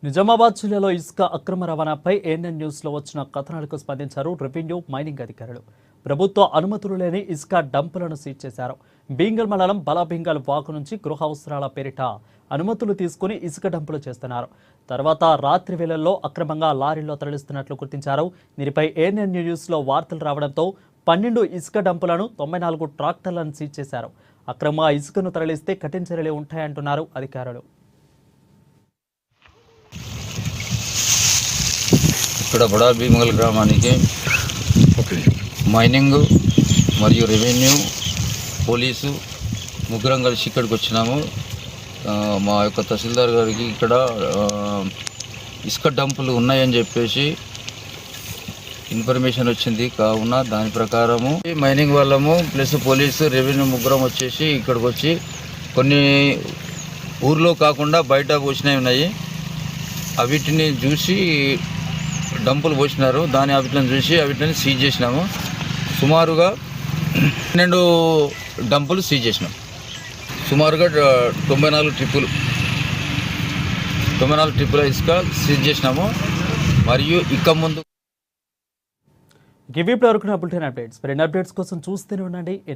నిజామాబాద్ జిల్లాలో ఇసుక అక్రమ రవాణాపై ఏఎన్ఎన్ న్యూస్లో వచ్చిన కథనాలకు స్పందించారు రెవెన్యూ మైనింగ్ అధికారులు. ప్రభుత్వ అనుమతులు లేని ఇసుక డంపులను సీజ్ చేశారు. బీంగల్ మండలం బలాబింగల్ వాగు నుంచి గృహ అవసరాల పేరిట అనుమతులు తీసుకుని ఇసుక డంపులు చేస్తున్నారు. తర్వాత రాత్రి వేళల్లో అక్రమంగా లారీల్లో తరలిస్తున్నట్లు గుర్తించారు. దీనిపై ఏఎన్ఎన్ న్యూస్లో వార్తలు రావడంతో 12 ఇసుక డంపులను 94 ట్రాక్టర్లను సీజ్ చేశారు. అక్రమంగా ఇసుకను తరలిస్తే కఠిన చర్యలు ఉంటాయంటున్నారు అధికారులు. ఇక్కడ బడాబీమంగల్ గ్రామానికి మైనింగ్ మరియు రెవెన్యూ పోలీసు ముగ్గురం కలిసి ఇక్కడికి వచ్చినాము. మా యొక్క తహసీల్దార్ గారికి ఇక్కడ ఇసుక డంపులు ఉన్నాయని చెప్పేసి ఇన్ఫర్మేషన్ వచ్చింది. కావున దాని ప్రకారము మైనింగ్ వాళ్ళము ప్లస్ పోలీసు రెవెన్యూ ముగ్గురం వచ్చేసి ఇక్కడికి వచ్చి కొన్ని ఊర్లో కాకుండా బయట పోసినవి ఉన్నాయి. అవిటిని చూసి డంపులు పోసినారు. వాటిని చూసి వాటిని సీజ్ చేసినాము. సుమారుగా 12 డంపులు సీజ్ చేసినాం. సుమారుగా 94 ట్రిప్పుల ఇసుక సీజ్ చేసినాము. మరియు ఇక ముందు గివ్ ఇప్పటి వరకు బులెటిన్ అప్డేట్స్. మరిన్ని అప్డేట్స్ కోసం చూస్తూనే ఉండండి.